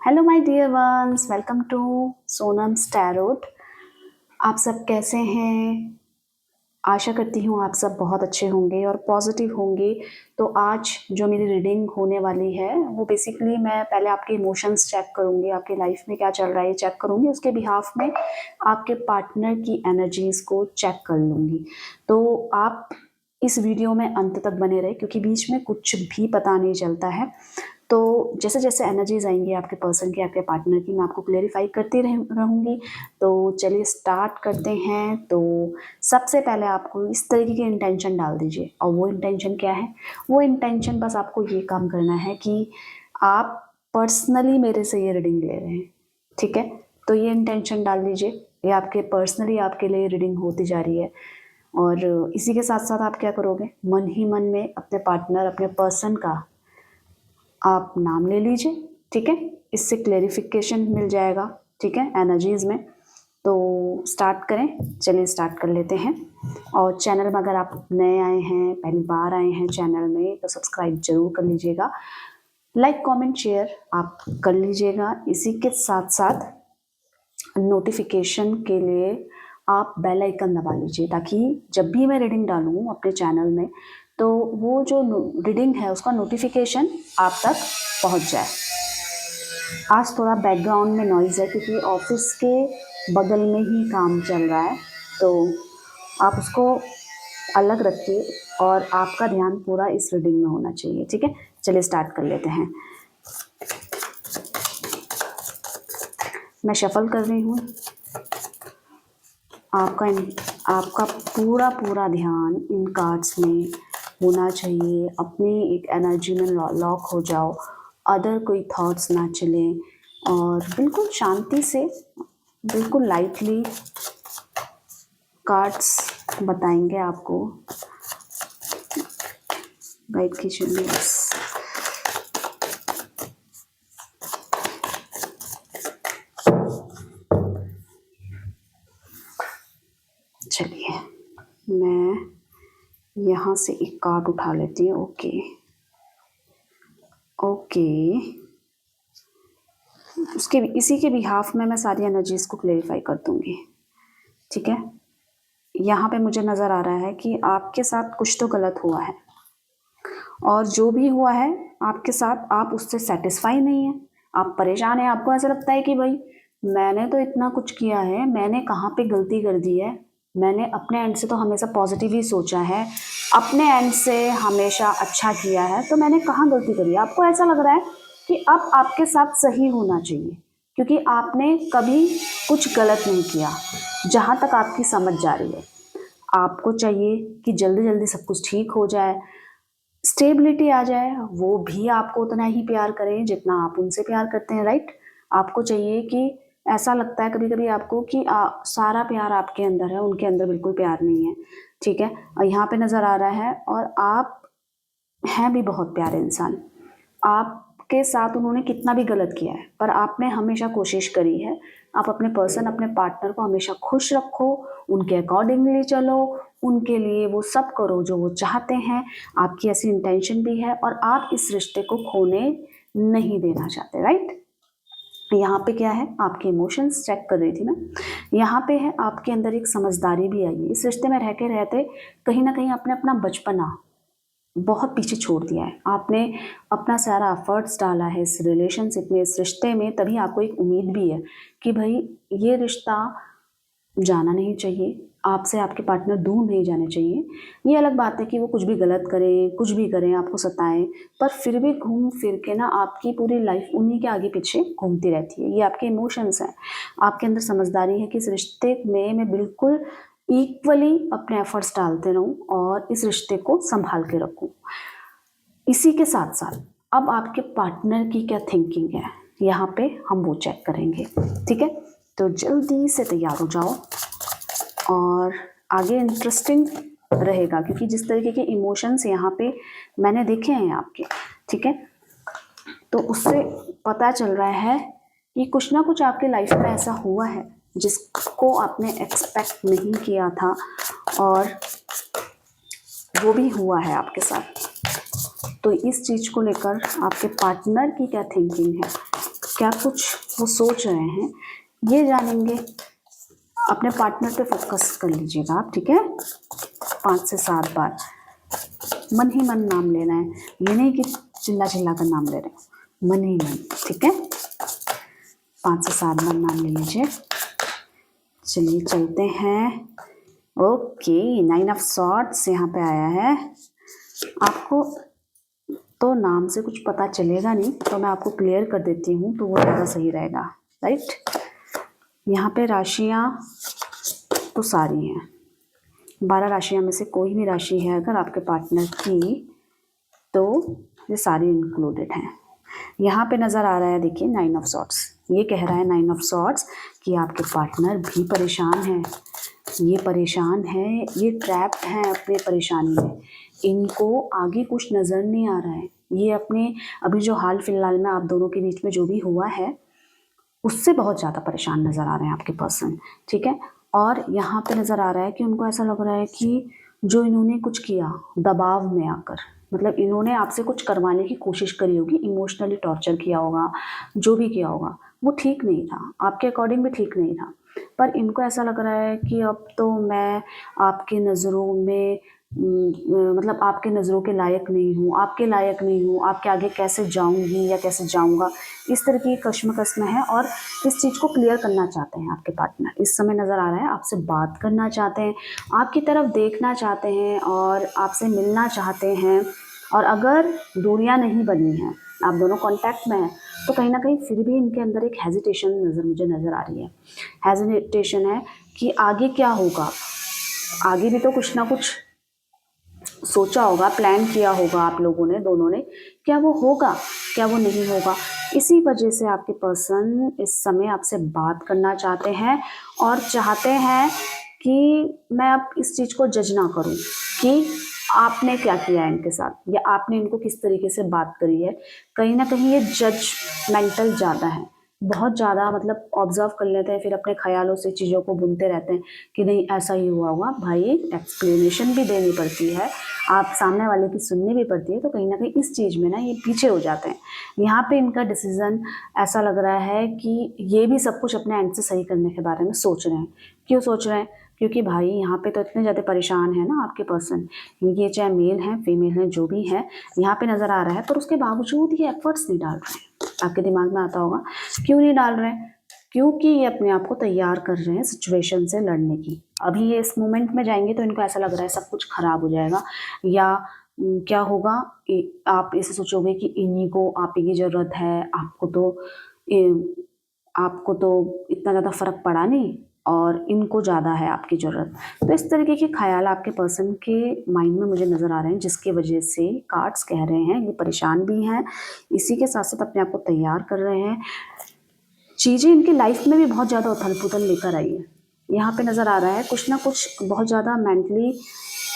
Hello my dear ones, welcome to Sonam's tarot. आप सब कैसे हैं? आशा करती हूँ आप सब बहुत अच्छे होंगे और पॉजिटिव होंगे। तो आज जो मेरी रीडिंग होने वाली है वो बेसिकली मैं पहले आपके इमोशंस चेक करूँगी, आपकी लाइफ में क्या चल रहा है चेक करूँगी, उसके बिहाफ में आपके पार्टनर की एनर्जीज़ को चेक कर लूँगी। तो आप इस वीडियो में अंत तक बने रहे क्योंकि बीच में कुछ भी पता नहीं चलता है। तो जैसे जैसे एनर्जीज आएंगी आपके पर्सन की, आपके पार्टनर की, मैं आपको क्लेरिफाई करती रहूँगी। तो चलिए स्टार्ट करते हैं। तो सबसे पहले आपको इस तरीके की इंटेंशन डाल दीजिए, और वो इंटेंशन क्या है? वो इंटेंशन बस आपको ये काम करना है कि आप पर्सनली मेरे से ये रीडिंग ले रहे हैं, ठीक है? तो ये इंटेंशन डाल दीजिए, ये आपके पर्सनली आपके लिए रीडिंग होती जा रही है। और इसी के साथ साथ आप क्या करोगे, मन ही मन में अपने पार्टनर, अपने पर्सन का आप नाम ले लीजिए, ठीक है? इससे क्लेरिफिकेशन मिल जाएगा, ठीक है, एनर्जीज में। तो स्टार्ट करें, चलिए स्टार्ट कर लेते हैं। और चैनल में अगर आप नए आए हैं, पहली बार आए हैं चैनल में, तो सब्सक्राइब जरूर कर लीजिएगा, लाइक कमेंट शेयर आप कर लीजिएगा। इसी के साथ साथ नोटिफिकेशन के लिए आप बेल आइकन दबा लीजिए, ताकि जब भी मैं रीडिंग डालूँ अपने चैनल में तो वो जो रीडिंग है उसका नोटिफिकेशन आप तक पहुंच जाए। आज थोड़ा बैकग्राउंड में नॉइज़ है क्योंकि ऑफिस के बगल में ही काम चल रहा है, तो आप उसको अलग रखिए और आपका ध्यान पूरा इस रीडिंग में होना चाहिए, ठीक है? चलिए स्टार्ट कर लेते हैं। मैं शफल कर रही हूँ। आपका पूरा पूरा ध्यान इन कार्ड्स में होना चाहिए। अपनी एक एनर्जी में लॉक हो जाओ, अदर कोई थॉट्स ना चलें, और बिल्कुल शांति से, बिल्कुल लाइटली कार्ड्स बताएंगे आपको। गाइड कीजिए बस। चलिए मैं यहाँ से एक कार्ड उठा लेती हूँ। ओके, उसके इसी के बिहाफ में मैं सारी एनर्जीज को क्लेरिफाई कर दूंगी, ठीक है? यहाँ पे मुझे नज़र आ रहा है कि आपके साथ कुछ तो गलत हुआ है, और जो भी हुआ है आपके साथ, आप उससे सेटिस्फाई नहीं है, आप परेशान हैं। आपको ऐसा लगता है कि भाई मैंने तो इतना कुछ किया है, मैंने कहाँ पे गलती कर दी है? मैंने अपने एंड से तो हमेशा पॉजिटिव ही सोचा है, अपने एंड से हमेशा अच्छा किया है, तो मैंने कहाँ गलती करी? आपको ऐसा लग रहा है कि अब आपके साथ सही होना चाहिए, क्योंकि आपने कभी कुछ गलत नहीं किया जहाँ तक आपकी समझ जा रही है। आपको चाहिए कि जल्दी जल्दी सब कुछ ठीक हो जाए, स्टेबिलिटी आ जाए, वो भी आपको उतना ही प्यार करें जितना आप उनसे प्यार करते हैं, राइट? आपको चाहिए कि, ऐसा लगता है कभी कभी आपको कि सारा प्यार आपके अंदर है, उनके अंदर बिल्कुल प्यार नहीं है, ठीक है? और यहाँ पे नज़र आ रहा है, और आप हैं भी बहुत प्यारे इंसान। आपके साथ उन्होंने कितना भी गलत किया है, पर आपने हमेशा कोशिश करी है। आप अपने पर्सन, अपने पार्टनर को हमेशा खुश रखो, उनके अकॉर्डिंगली चलो, उनके लिए वो सब करो जो वो चाहते हैं। आपकी ऐसी इंटेंशन भी है, और आप इस रिश्ते को खोने नहीं देना चाहते, राइट? यहाँ पे क्या है, आपके इमोशंस चेक कर रही थी मैं। यहाँ पे है आपके अंदर एक समझदारी भी आई है। इस रिश्ते में रह के रहते कहीं ना कहीं आपने अपना बचपना बहुत पीछे छोड़ दिया है। आपने अपना सारा एफर्ट्स डाला है इस रिलेशनशिप में, इस रिश्ते में, तभी आपको एक उम्मीद भी है कि भाई ये रिश्ता जाना नहीं चाहिए, आपसे आपके पार्टनर दूर नहीं जाने चाहिए। ये अलग बात है कि वो कुछ भी गलत करें, कुछ भी करें, आपको सताएं, पर फिर भी घूम फिर के ना आपकी पूरी लाइफ उन्हीं के आगे पीछे घूमती रहती है। ये आपके इमोशंस हैं। आपके अंदर समझदारी है कि इस रिश्ते में मैं बिल्कुल इक्वली अपने एफर्ट्स डालते रहूं और इस रिश्ते को संभाल के रखूं। इसी के साथ साथ अब आपके पार्टनर की क्या थिंकिंग है, यहाँ पे हम वो चेक करेंगे, ठीक है? तो जल्दी से तैयार हो जाओ, और आगे इंटरेस्टिंग रहेगा क्योंकि जिस तरीके के इमोशंस यहाँ पे मैंने देखे हैं आपके, ठीक है, तो उससे पता चल रहा है कि कुछ ना कुछ आपके लाइफ में ऐसा हुआ है जिसको आपने एक्सपेक्ट नहीं किया था, और वो भी हुआ है आपके साथ। तो इस चीज़ को लेकर आपके पार्टनर की क्या थिंकिंग है, क्या कुछ वो सोच रहे हैं ये जानेंगे। अपने पार्टनर पे फोकस कर लीजिएगा आप, ठीक है। 5 से 7 बार मन ही मन नाम लेना है, ये नहीं कि चिल्ला चिल्ला कर नाम ले रहे हैं, मन ही मन, ठीक है। 5 से 7 बार नाम ले लीजिए। चलिए चलते हैं। ओके, 9 ऑफ सॉर्ड्स यहाँ पे आया है। आपको तो नाम से कुछ पता चलेगा नहीं, तो मैं आपको क्लियर कर देती हूँ तो वो ज़्यादा सही रहेगा, राइट। यहाँ पे राशियाँ तो सारी हैं, 12 राशियाँ में से कोई भी राशि है अगर आपके पार्टनर की, तो ये सारी इंक्लूडेड हैं। यहाँ पे नज़र आ रहा है, देखिए 9 ऑफ सॉर्ड्स, ये कह रहा है 9 ऑफ सॉर्ड्स कि आपके पार्टनर भी परेशान हैं, ये परेशान है, ये ट्रैप्ड हैं अपने परेशानी में, इनको आगे कुछ नज़र नहीं आ रहा है। ये अपने अभी जो हाल फिलहाल में आप दोनों के बीच में जो भी हुआ है उससे बहुत ज़्यादा परेशान नज़र आ रहे हैं आपके पर्सन, ठीक है। और यहाँ पे नज़र आ रहा है कि उनको ऐसा लग रहा है कि जो इन्होंने कुछ किया दबाव में आकर, मतलब इन्होंने आपसे कुछ करवाने की कोशिश करी होगी, इमोशनली टॉर्चर किया होगा, जो भी किया होगा वो ठीक नहीं था, आपके अकॉर्डिंग भी ठीक नहीं था, पर इनको ऐसा लग रहा है कि अब तो मैं आपकी नज़रों में मतलब आपके नज़रों के लायक नहीं हूँ, आपके लायक नहीं हूँ, आपके आगे कैसे जाऊँगी या कैसे जाऊँगा, इस तरह की कश्मकश में है। और इस चीज़ को क्लियर करना चाहते हैं आपके पार्टनर, इस समय नज़र आ रहा है आपसे बात करना चाहते हैं, आपकी तरफ देखना चाहते हैं और आपसे मिलना चाहते हैं। और अगर दूरियां नहीं बनी हैं, आप दोनों कांटेक्ट में हैं, तो कहीं ना कहीं फिर भी इनके अंदर एक हेजिटेशन मुझे नज़र आ रही है। हेजिटेशन है कि आगे क्या होगा, आगे भी तो कुछ ना कुछ सोचा होगा, प्लान किया होगा आप लोगों ने, दोनों ने, क्या वो होगा, क्या वो नहीं होगा। इसी वजह से आपके पर्सन इस समय आपसे बात करना चाहते हैं और चाहते हैं कि मैं अब इस चीज़ को जज ना करूं कि आपने क्या किया है इनके साथ या आपने इनको किस तरीके से बात करी है। कहीं ना कहीं ये जजमेंटल ज़्यादा है, बहुत ज़्यादा, मतलब ऑब्जर्व कर लेते हैं, फिर अपने ख्यालों से चीज़ों को बुनते रहते हैं कि नहीं ऐसा ही हुआ होगा। भाई एक्सप्लेनेशन भी देनी पड़ती है, आप सामने वाले की सुननी भी पड़ती है, तो कहीं ना कहीं इस चीज़ में ना ये पीछे हो जाते हैं। यहाँ पे इनका डिसीज़न ऐसा लग रहा है कि ये भी सब कुछ अपने एंड से सही करने के बारे में सोच रहे हैं। क्यों सोच रहे हैं? क्योंकि भाई यहाँ पे तो इतने ज़्यादा परेशान है ना आपके पर्सन, ये चाहे मेल हैं फीमेल हैं जो भी है, यहाँ पे नज़र आ रहा है, पर उसके बावजूद ये एफर्ट्स नहीं डाल रहे हैं। आपके दिमाग में आता होगा क्यों नहीं डाल रहे हैं, क्योंकि ये अपने आप को तैयार कर रहे हैं सिचुएशन से लड़ने की। अभी ये इस मोमेंट में जाएंगे तो इनको ऐसा लग रहा है सब कुछ खराब हो जाएगा, या क्या होगा, आप इसे सोचोगे कि इन्हीं को आप ही की ज़रूरत है, आपको तो इतना ज़्यादा फर्क पड़ा नहीं और इनको ज़्यादा है आपकी ज़रूरत। तो इस तरीके के ख्याल आपके पर्सन के माइंड में मुझे नज़र आ रहे हैं, जिसकी वजह से कार्ड्स कह रहे हैं ये परेशान भी हैं, इसी के साथ साथ अपने आप को तैयार कर रहे हैं। चीज़ें इनकी लाइफ में भी बहुत ज़्यादा उथल पुथल लेकर आई है। यहाँ पे नज़र आ रहा है कुछ ना कुछ बहुत ज़्यादा मेंटली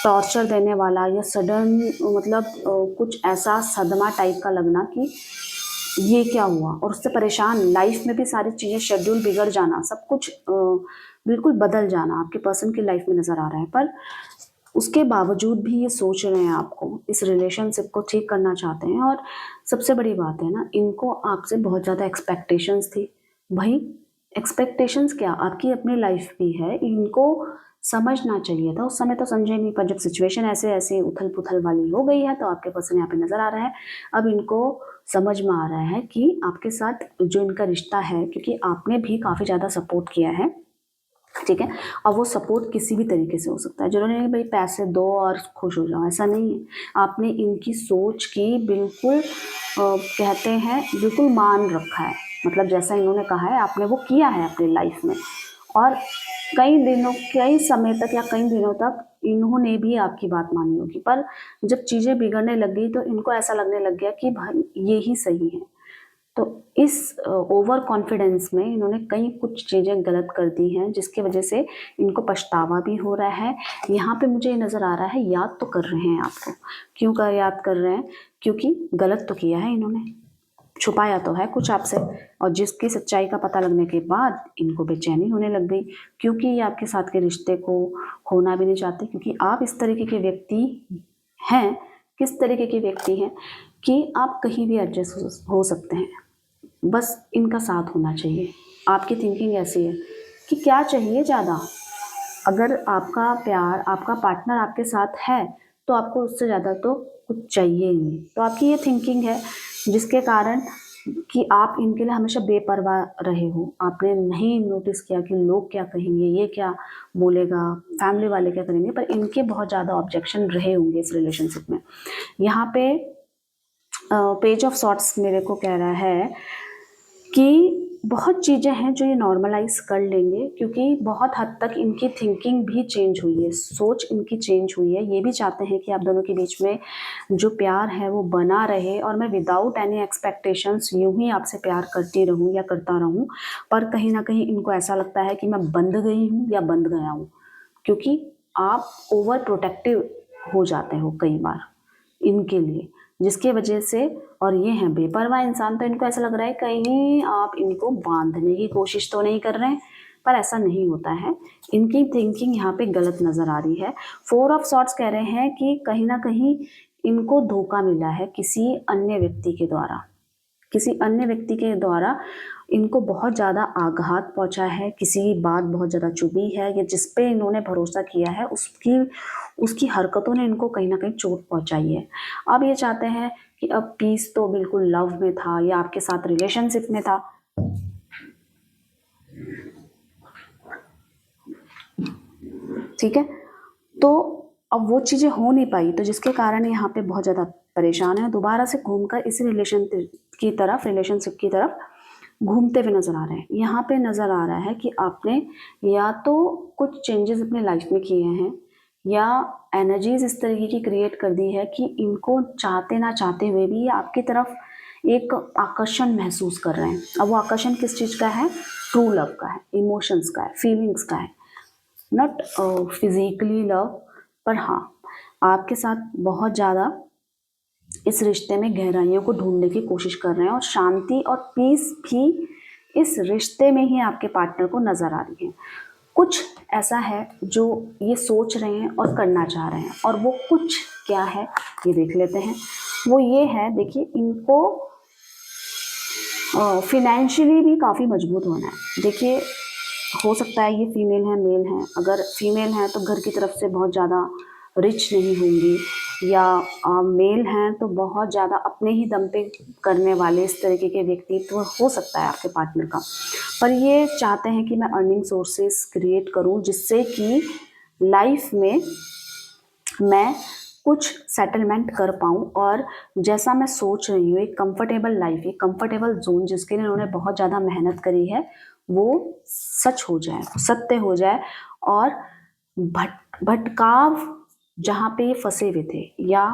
टॉर्चर देने वाला या सडन, मतलब कुछ ऐसा सदमा टाइप का लगना कि ये क्या हुआ, और उससे परेशान, लाइफ में भी सारी चीज़ें, शेड्यूल बिगड़ जाना, सब कुछ बिल्कुल बदल जाना आपके पर्सन की लाइफ में नज़र आ रहा है। पर उसके बावजूद भी ये सोच रहे हैं आपको, इस रिलेशनशिप को ठीक करना चाहते हैं। और सबसे बड़ी बात है ना, इनको आपसे बहुत ज़्यादा एक्सपेक्टेशंस थी। भाई एक्सपेक्टेशंस क्या, आपकी अपनी लाइफ भी है, इनको समझना चाहिए था, उस समय तो समझे नहीं, पर जब सिचुएशन ऐसे ऐसे उथल पुथल वाली हो गई है तो आपके पर्सन यहाँ पे नज़र आ रहा है। अब इनको समझ में आ रहा है कि आपके साथ जो इनका रिश्ता है, क्योंकि आपने भी काफ़ी ज़्यादा सपोर्ट किया है, ठीक है। और वो सपोर्ट किसी भी तरीके से हो सकता है, जरूरी नहीं भाई पैसे दो और खुश हो जाओ, ऐसा नहीं है। आपने इनकी सोच की बिल्कुल कहते हैं बिल्कुल मान रखा है, मतलब जैसा इन्होंने कहा है आपने वो किया है अपनी लाइफ में। और कई समय तक या कई दिनों तक इन्होंने भी आपकी बात मानी होगी, पर जब चीज़ें बिगड़ने लग गई तो इनको ऐसा लगने लग गया कि भाई ये ही सही है। तो इस ओवर कॉन्फिडेंस में इन्होंने कई कुछ चीज़ें गलत कर दी हैं, जिसकी वजह से इनको पछतावा भी हो रहा है। यहाँ पे मुझे नज़र आ रहा है याद तो कर रहे हैं आपको। क्यों कर याद कर रहे हैं? क्योंकि गलत तो किया है इन्होंने, छुपाया तो है कुछ आपसे, और जिसकी सच्चाई का पता लगने के बाद इनको बेचैनी होने लग गई, क्योंकि ये आपके साथ के रिश्ते को होना भी नहीं चाहते। क्योंकि आप इस तरीके के व्यक्ति हैं, किस तरीके के व्यक्ति हैं कि आप कहीं भी एडजस्ट हो सकते हैं, बस इनका साथ होना चाहिए। आपकी थिंकिंग ऐसी है कि क्या चाहिए ज़्यादा। अगर आपका प्यार, आपका पार्टनर आपके साथ है तो आपको उससे ज़्यादा तो कुछ चाहिए ही नहीं। तो आपकी ये थिंकिंग है जिसके कारण कि आप इनके लिए हमेशा बेपरवाह रहे हो। आपने नहीं नोटिस किया कि लोग क्या कहेंगे, ये क्या बोलेगा, फैमिली वाले क्या करेंगे, पर इनके बहुत ज़्यादा ऑब्जेक्शन रहे होंगे इस रिलेशनशिप में। यहाँ पे पेज ऑफ सॉर्ट्स मेरे को कह रहा है कि बहुत चीज़ें हैं जो ये नॉर्मलाइज कर लेंगे, क्योंकि बहुत हद तक इनकी थिंकिंग भी चेंज हुई है, सोच इनकी चेंज हुई है। ये भी चाहते हैं कि आप दोनों के बीच में जो प्यार है वो बना रहे और मैं विदाउट एनी एक्सपेक्टेशंस यूं ही आपसे प्यार करती रहूं या करता रहूं। पर कहीं ना कहीं इनको ऐसा लगता है कि मैं बंध गई हूँ या बंध गया हूँ, क्योंकि आप ओवर प्रोटेक्टिव हो जाते हो कई बार इनके लिए, जिसके वजह से, और ये हैं बेपरवाह इंसान, तो इनको ऐसा लग रहा है कहीं आप इनको बांधने की कोशिश तो नहीं कर रहे हैं, पर ऐसा नहीं होता है। इनकी थिंकिंग यहाँ पे गलत नज़र आ रही है। 4 ऑफ सॉर्ट्स कह रहे हैं कि कहीं ना कहीं इनको धोखा मिला है किसी अन्य व्यक्ति के द्वारा, किसी अन्य व्यक्ति के द्वारा इनको बहुत ज़्यादा आघात पहुंचा है, किसी की बात बहुत ज़्यादा चुभी है, या जिस पे इन्होंने भरोसा किया है उसकी हरकतों ने इनको कहीं ना कहीं चोट पहुंचाई है। अब ये चाहते हैं कि अब पीस तो बिल्कुल लव में था या आपके साथ रिलेशनशिप में था, ठीक है, तो अब वो चीज़ें हो नहीं पाई, तो जिसके कारण यहाँ पे बहुत ज़्यादा परेशान है। दोबारा से घूमकर इस रिलेशनशिप की तरफ घूमते हुए नज़र आ रहे हैं। यहाँ पे नज़र आ रहा है कि आपने या तो कुछ चेंजेस अपने लाइफ में किए हैं, या एनर्जीज इस तरीके की क्रिएट कर दी है कि इनको चाहते ना चाहते हुए भी आपकी तरफ एक आकर्षण महसूस कर रहे हैं। अब वो आकर्षण किस चीज़ का है? ट्रू लव का है, इमोशंस का है, फीलिंग्स का है, नॉट फिजिकली लव। पर हाँ, आपके साथ बहुत ज़्यादा इस रिश्ते में गहराइयों को ढूंढने की कोशिश कर रहे हैं, और शांति और पीस भी इस रिश्ते में ही आपके पार्टनर को नज़र आ रही है। कुछ ऐसा है जो ये सोच रहे हैं और करना चाह रहे हैं, और वो कुछ क्या है ये देख लेते हैं। वो ये है, देखिए, इनको फिनेंशियली भी काफ़ी मजबूत होना है। देखिए, हो सकता है ये फीमेल है, मेल है। अगर फीमेल है तो घर की तरफ से बहुत ज़्यादा रिच नहीं होंगी, या मेल हैं तो बहुत ज़्यादा अपने ही दम पे करने वाले इस तरीके के व्यक्तित्व हो सकता है आपके पार्टनर का। पर ये चाहते हैं कि मैं अर्निंग सोर्सेस क्रिएट करूं, जिससे कि लाइफ में मैं कुछ सेटलमेंट कर पाऊँ, और जैसा मैं सोच रही हूँ एक कंफर्टेबल लाइफ, एक कंफर्टेबल जोन जिसके लिए उन्होंने बहुत ज़्यादा मेहनत करी है, वो सच हो जाए, सत्य हो जाए। और भटकाव जहाँ पे ये फंसे हुए थे, या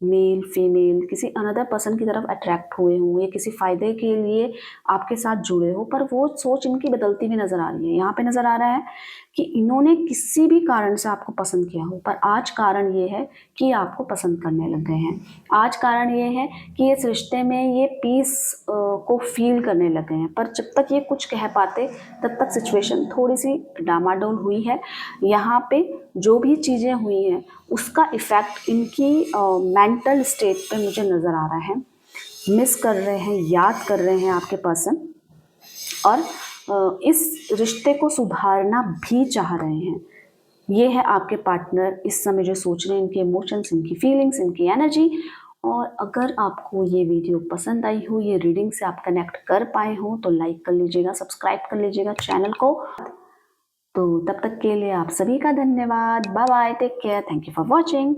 मेल फीमेल किसी अनदर पर्सन की तरफ अट्रैक्ट हुए हों, या किसी फ़ायदे के लिए आपके साथ जुड़े हो, पर वो सोच इनकी बदलती हुई नज़र आ रही है। यहाँ पे नज़र आ रहा है कि इन्होंने किसी भी कारण से आपको पसंद किया हो, पर आज कारण ये है कि आपको पसंद करने लग गए हैं। आज कारण ये है कि इस रिश्ते में ये पीस को फील करने लग गए हैं। पर जब तक ये कुछ कह पाते तब तक सिचुएशन थोड़ी सी डामाडोल हुई है। यहाँ पे जो भी चीज़ें हुई हैं उसका इफ़ेक्ट इनकी मेंटल स्टेट पे मुझे नज़र आ रहा है। मिस कर रहे हैं, याद कर रहे हैं आपके पर्सन, और इस रिश्ते को सुधारना भी चाह रहे हैं। ये है आपके पार्टनर इस समय जो सोच रहे हैं, इनके इमोशंस, इनकी फीलिंग्स, इनकी एनर्जी। और अगर आपको ये वीडियो पसंद आई हो, ये रीडिंग से आप कनेक्ट कर पाए हो, तो लाइक कर लीजिएगा, सब्सक्राइब कर लीजिएगा चैनल को। तो तब तक के लिए आप सभी का धन्यवाद। Bye bye, take care, thank you for watching.